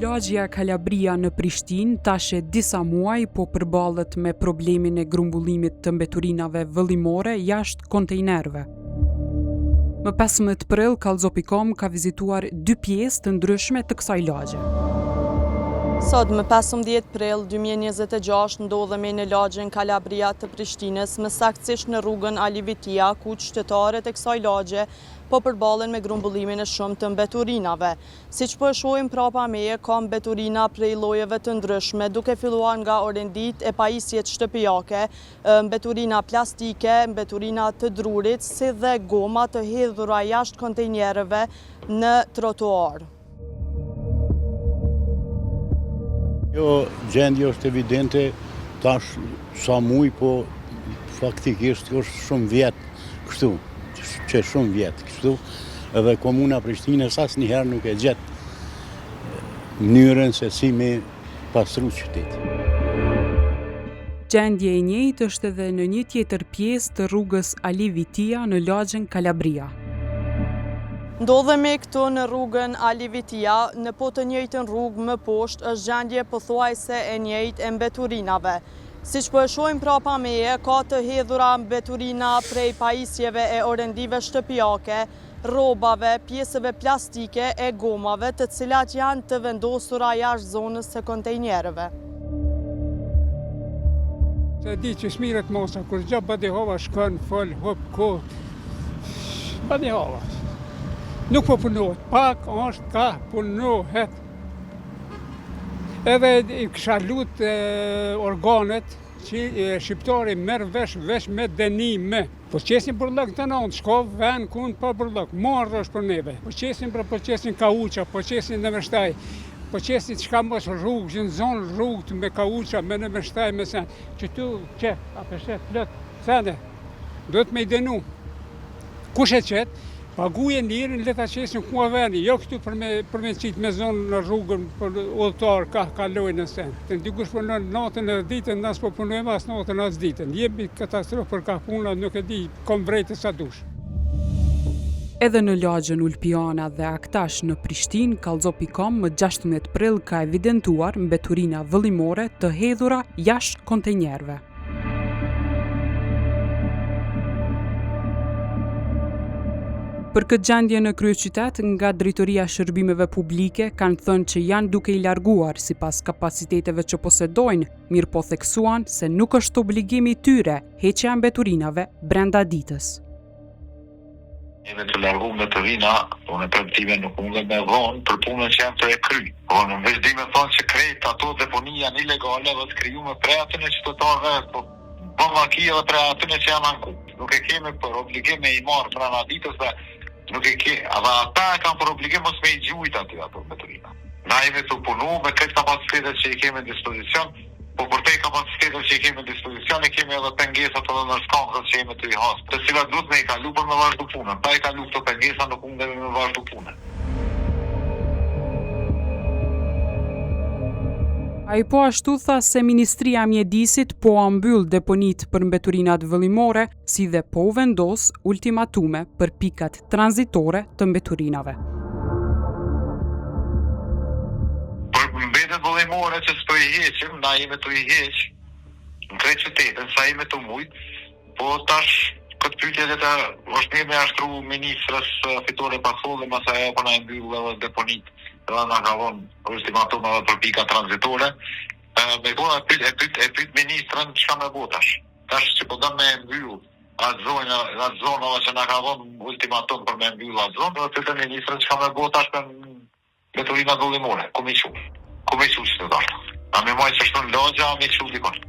Lagja Kalabria në Prishtinë tash e disa muaj po përballet me problemin e grumbullimit të mbeturinave vëllimore jashtë kontejnerëve. Më 15 prill, Kallxo.com ka vizituar 2 pjesë të ndryshme të kësaj lagje. Sot më 15 prill 2026 ndodhemi në lagjen Kalabria të Prishtinës, më saktësisht në rrugën Ali Vitia, ku qytetarët e kësaj lagje po përballen me grumbullimin e shumë të mbeturinave. Siç po e shohim prapa meje, ka mbeturina prej llojeve të ndryshme, duke filluar nga orendit e pajisjet shtëpiake, mbeturina plastike, mbeturina të drurit, si dhe goma të hedhura jashtë kontejnerëve në trotuar. Kjo gjendje është evidente tash sa muj, po faktikisht është shumë vjet kështu, që shumë vjet kështu, edhe komuna Prishtinës asnjëherë nuk e gjet mënyrën se si me pastru qytetin. Gjendje e njëjtë është edhe në një tjetër pjesë të rrugës Ali Vitia në lagjen Kalabria. Ndodhemi këtu në rrugën Ali Vitia, në po të njëjtën rrugë më poshtë është gjendje pothuajse e njëjtë e mbeturinave. Siç po e shohim prapa meje, ka të hedhura mbeturina prej pajisjeve e orendive shtëpiake, rrobave, pjesëve plastike e gomave, të cilat janë të vendosura jashtë zonës së kontejnerëve. Se di që smiret mosa, kur gjë Badihova shkon, fol, hop, ko, Badihova. Nuk po punohet, pak është ka punohet. Edhe i kisha lut organet që shqiptari merr vesh me dënime. Po qesin për lëk të nëndë, shko ven kund pa për lëk, marrë është për neve. Po qesin kauqa, po qesin në mështaj, po qesin që ka mos rrugë, që në zonë rrugë me kauqa, me në mështaj, me sen. Që tu, që, a përshet, plët, sene, do të me i denu. Kush e qetë? Paguje njërin, leta qesin ku a veni, jo këtu për me qitë me zonë në rrugën për udhëtar ka kalojnë në sen. Të ndikush punon natën edhe ditën, nësë po punojmë as natën as ditën. Jemi katastrofë për ka puna, nuk e di, kom vrejtë sa dush. Edhe në lagjen Ulpiana dhe Aktash në Prishtinë, Kallxo.com më 16 prill ka evidentuar mbeturina vëllimore të hedhura jashtë kontejnerëve. Për këtë gjendje në kryeqytet, nga Drejtoria e Shërbimeve Publike kanë thënë që janë duke i larguar sipas kapaciteteve që posedojnë, mirë po theksuan se nuk është obligimi i tyre heqja e mbeturinave brenda ditës. Jemi të largu mbeturina, unë e premtime nuk mundet me vonë për punën që janë të e kry. Unë në veç di me thonë që krejt ato deponia janë ilegale dhe të kriju me prej atyne qytetarëve, po makia dhe prej atyne që janë anku. Nuk e kemi për obligim me i marë brenda ditës dhe nuk e ke, edhe ata e kam për obligim mos me i gjujt aty ato mbeturina. Na jemi të punu me këtë kapacitetet që i kemi në dispozicion, po për te kapacitetet që i kemi në dispozicion, i kemi edhe pengesat edhe në shkankët që jemi të i hasë. Të cilat duhet me i kalu për me vazhdu punën, pa i kalu këto pengesa nuk mundemi me vazhdu punën. Ai po ashtu tha se Ministria e Mjedisit po ambyll deponit për mbeturinat vëllimore, si dhe po vendos ultimatume për pikat tranzitore të mbeturinave. Për mbetet vëllimore që s'po i heqim, na jemi të i heq në krejt qytetin, sa jemi të mujt, po tash këtë pyetje që është mirë me ashtru ministrës Fitore Pasolli, masa ajo po na e mbyll edhe deponit. Dhe nga ka vonë ultimatum edhe për pika tranzitore, me bona e pyet ministrën çka me botash. Tash që po dam me mbyll atë zonë që na ka vonë ultimatum për me mbyll atë zonë, dhe pyet ministrën çka me botash me mbeturinat vëllimore, ku me qu qytetar. A me moj që shtu në lagja, a me qu dikon.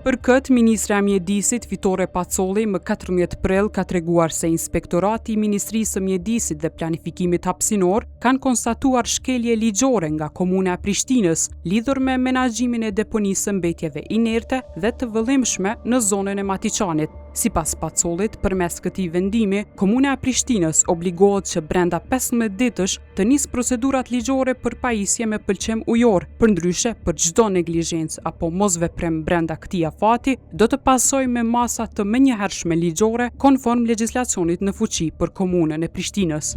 Për këtë, Ministra e Mjedisit Fitore Pasolli më 14 prill ka treguar se Inspektorati i Ministrisë së Mjedisit dhe Planifikimit Hapësinor kanë konstatuar shkelje ligjore nga Komuna e Prishtinës lidhur me menaxhimin e deponisë së mbetjeve inerte dhe të vëllimshme në zonën e Matiqanit. Sipas Pasollit, përmes këtij vendimi, Komuna e Prishtinës obligohet që brenda 15 ditësh të nisë procedurat ligjore për pajisje me pëlqem ujor. Përndryshe, për çdo neglizhencë apo mosveprim brenda këtij afati, do të pasojë me masa të menjëhershme ligjore konform legjislacionit në fuqi për Komunën e Prishtinës.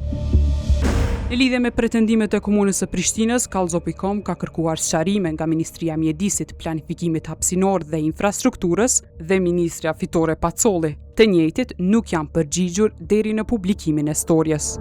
Në lidhje me pretendimet e komunës së Prishtinës, Kallxo.com ka kërkuar sqarime nga Ministria e Mjedisit, Planifikimit Hapësinor dhe Infrastrukturës dhe Ministra Fitore Pacolli. Të njëjtit nuk janë përgjigjur deri në publikimin e storjes.